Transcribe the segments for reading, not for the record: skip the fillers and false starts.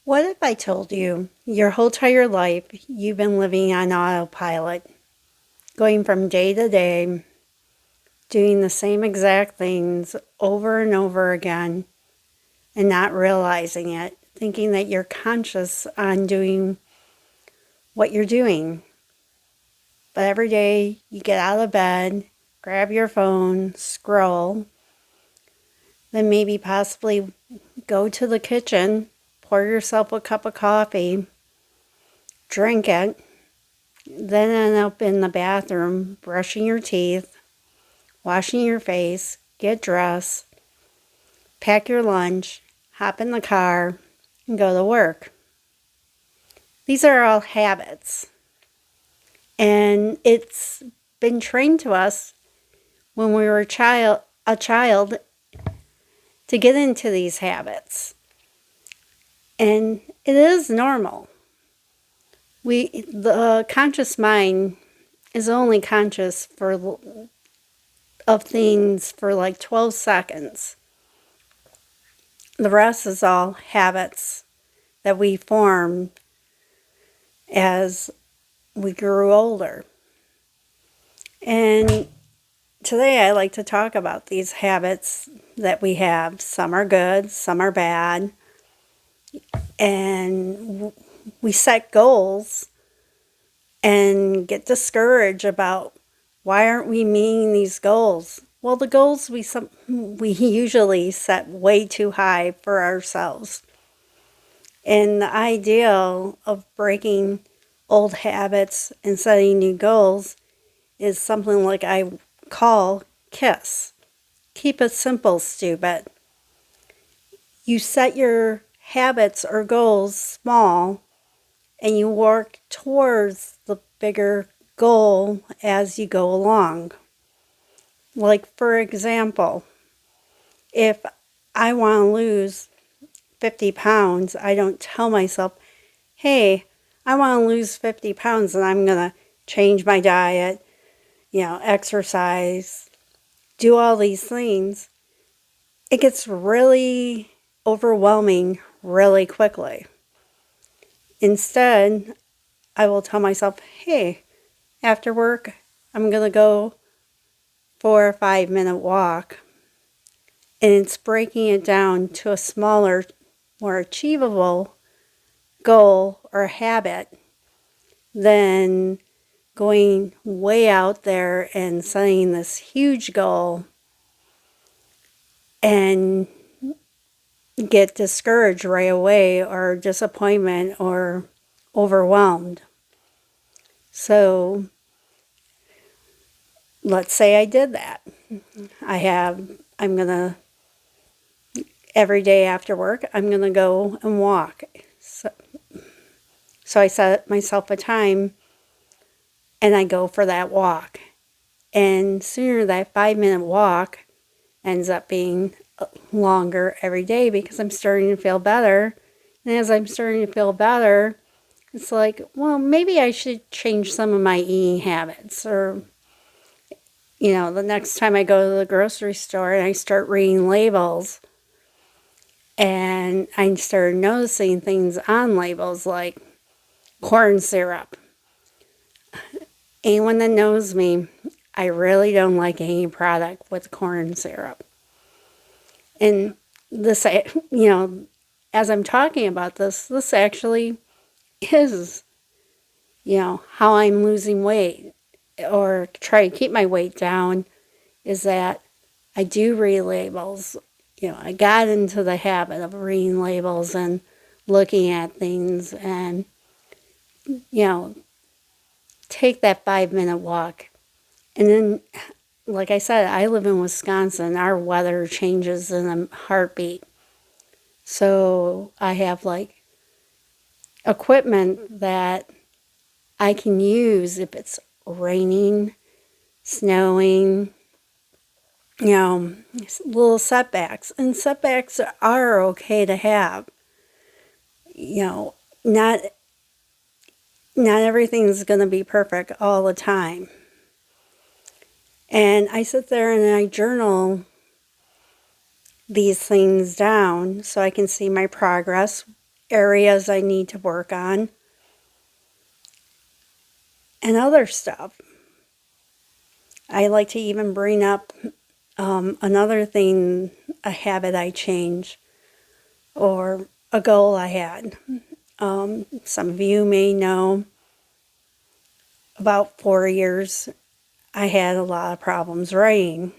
What if I told you your whole entire life you've been living on autopilot, going from day to day, doing the same exact things over and over again, and not realizing it, thinking that you're conscious on doing what you're doing. But every day you get out of bed, grab your phone, scroll, then maybe possibly go to the kitchen, pour yourself a cup of coffee, drink it, then end up in the bathroom brushing your teeth, washing your face, get dressed, pack your lunch, hop in the car, and go to work. These are all habits. And it's been trained to us when we were a child to get into these habits. And it is normal. The conscious mind is only conscious of things for like 12 seconds. The rest is all habits that we formed as we grew older. And today I like to talk about these habits that we have. Some are good, some are bad. And we set goals and get discouraged about why aren't we meeting these goals? Well, the goals we usually set way too high for ourselves. And the ideal of breaking old habits and setting new goals is something like I call KISS. Keep it simple, stupid. You set your habits or goals small and you work towards the bigger goal as you go along. Like, for example, if I want to lose 50 pounds, I don't tell myself, hey, I want to lose 50 pounds and I'm going to change my diet, exercise, do all these things. It gets really overwhelming really quickly. Instead, I will tell myself, hey, after work, I'm going to go for a 5-minute walk. And it's breaking it down to a smaller, more achievable goal or habit than going way out there and setting this huge goal and get discouraged right away or disappointment or overwhelmed. So let's say I did that. I'm going to, every day after work, I'm going to go and walk. So I set myself a time and I go for that walk. And sooner that 5-minute walk ends up being longer every day because I'm starting to feel better. And as I'm starting to feel better, it's like, well, maybe I should change some of my eating habits. Or, the next time I go to the grocery store and I start reading labels and I start noticing things on labels like corn syrup. Anyone that knows me, I really don't like any product with corn syrup. And this, as I'm talking about this actually is, how I'm losing weight or try to keep my weight down, is that I do read labels. I got into the habit of reading labels and looking at things and, take that 5-minute walk. And then, like I said, I live in Wisconsin. Our weather changes in a heartbeat. So I have equipment that I can use if it's raining, snowing, little setbacks. And setbacks are okay to have. Not everything's going to be perfect all the time. And I sit there and I journal these things down so I can see my progress areas I need to work on, and other stuff. I like to even bring up another thing, a habit I changed, or a goal I had. Some of you may know about 4 years I had a lot of problems writing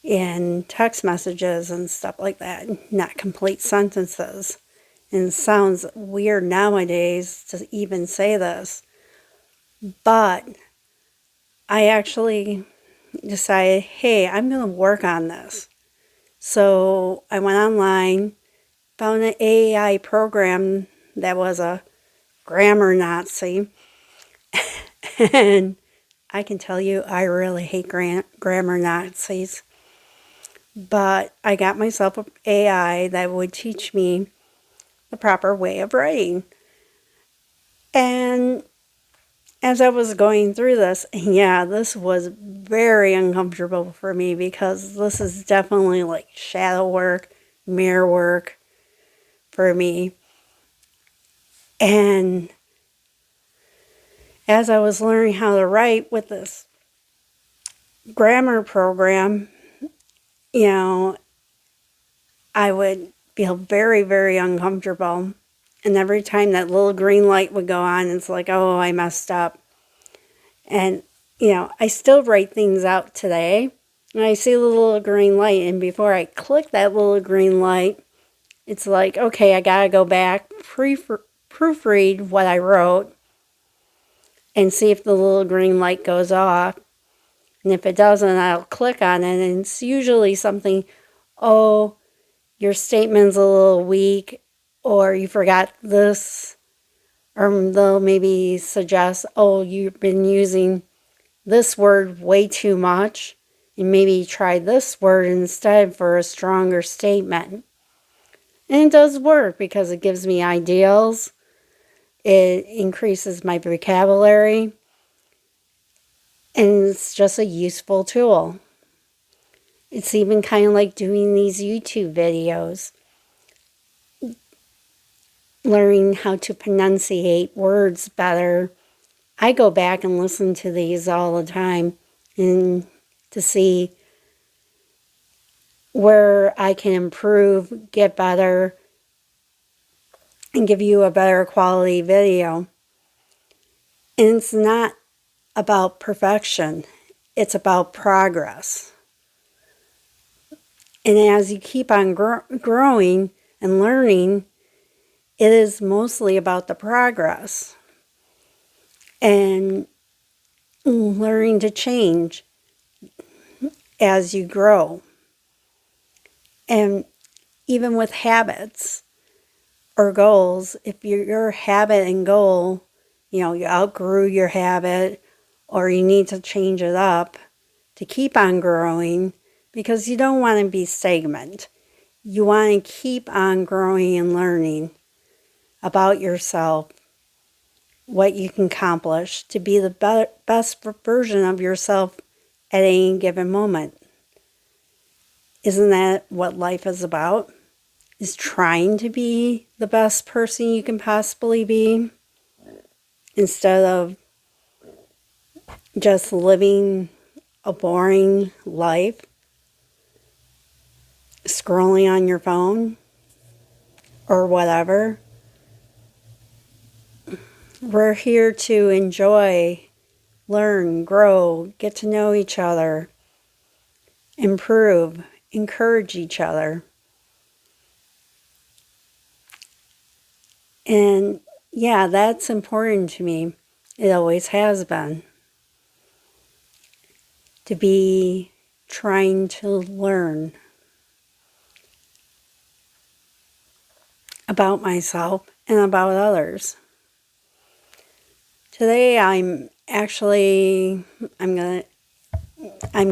in text messages and stuff like that, not complete sentences. And it sounds weird nowadays to even say this, but I actually decided, hey, I'm going to work on this. So I went online, found an AI program that was a grammar Nazi, and I can tell you I really hate grammar Nazis. But I got myself an AI that would teach me the proper way of writing. And as I was going through this, yeah, this was very uncomfortable for me because this is definitely like shadow work, mirror work for me. And as I was learning how to write with this grammar program, you know, I would feel very, very uncomfortable. And every time that little green light would go on, it's like, oh, I messed up. And, you know, I still write things out today. And I see the little green light. And before I click that little green light, it's like, okay, I got to go back, proofread what I wrote, and see if the little green light goes off. And if it doesn't, I'll click on it. And it's usually something, oh, your statement's a little weak, or you forgot this, or they'll maybe suggest, oh, you've been using this word way too much, and maybe try this word instead for a stronger statement. And it does work because it gives me ideals, it increases my vocabulary, and it's just a useful tool. It's even kind of like doing these YouTube videos, learning how to pronunciate words better. I go back and listen to these all the time and to see where I can improve, get better, and give you a better quality video. And it's not about perfection, it's about progress. And as you keep on growing and learning, it is mostly about the progress and learning to change as you grow. And even with habits or goals, if your habit and goal, you know, you outgrew your habit or you need to change it up to keep on growing, because you don't want to be stagnant. You want to keep on growing and learning about yourself, what you can accomplish to be the best version of yourself at any given moment. Isn't that what life is about? Is trying to be the best person you can possibly be instead of just living a boring life, scrolling on your phone or whatever. We're here to enjoy, learn, grow, get to know each other, improve, encourage each other. And yeah, that's important to me. It always has been. To be trying to learn about myself and about others. Today I'm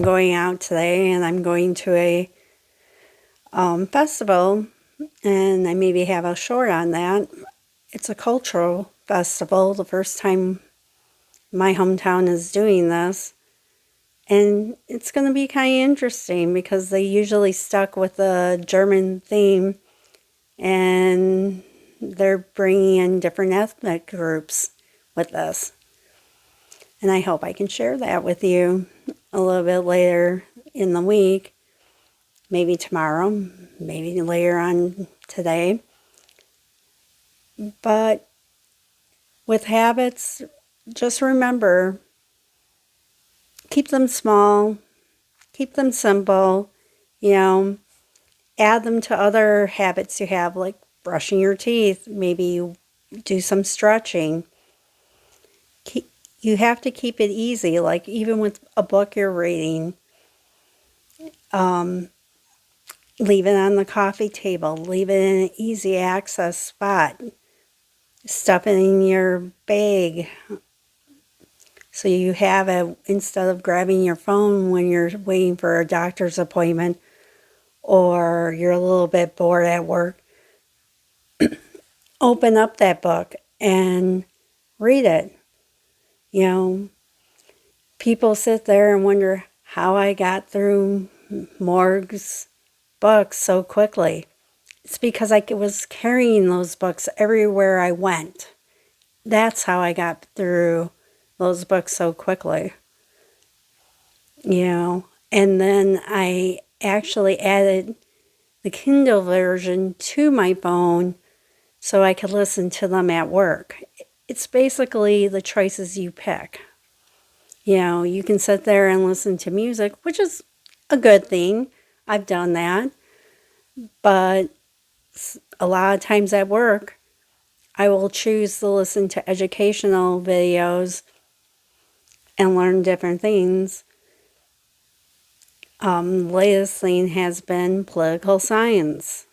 going out today and I'm going to a festival, and I maybe have a short on that. It's a cultural festival, the first time my hometown is doing this. And it's going to be kind of interesting because they usually stuck with the German theme and they're bringing in different ethnic groups with this. And I hope I can share that with you a little bit later in the week. Maybe tomorrow, maybe later on today. But with habits, just remember, keep them small, keep them simple, add them to other habits you have, like brushing your teeth. Maybe you do some stretching. You have to keep it easy, like even with a book you're reading. Leave it on the coffee table. Leave it in an easy access spot. Stuff it in your bag so you have it instead of grabbing your phone when you're waiting for a doctor's appointment or you're a little bit bored at work. Open up that book and read it. People sit there and wonder how I got through Morg's books so quickly. It's because I was carrying those books everywhere I went. That's how I got through those books so quickly. And then I actually added the Kindle version to my phone so I could listen to them at work. It's basically the choices you pick. You can sit there and listen to music, which is a good thing. I've done that. But a lot of times at work, I will choose to listen to educational videos and learn different things. The latest thing has been political science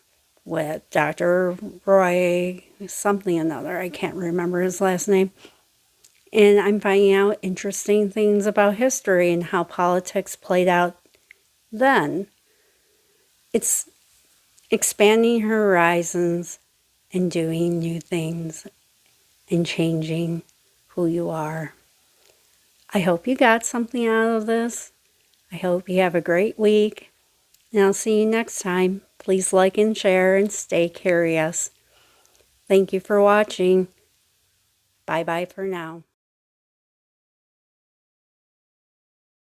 with Dr. Roy something another. I can't remember his last name. And I'm finding out interesting things about history and how politics played out then. It's expanding horizons and doing new things and changing who you are. I hope you got something out of this. I hope you have a great week. And I'll see you next time. Please like and share and stay curious. Thank you for watching. Bye-bye for now.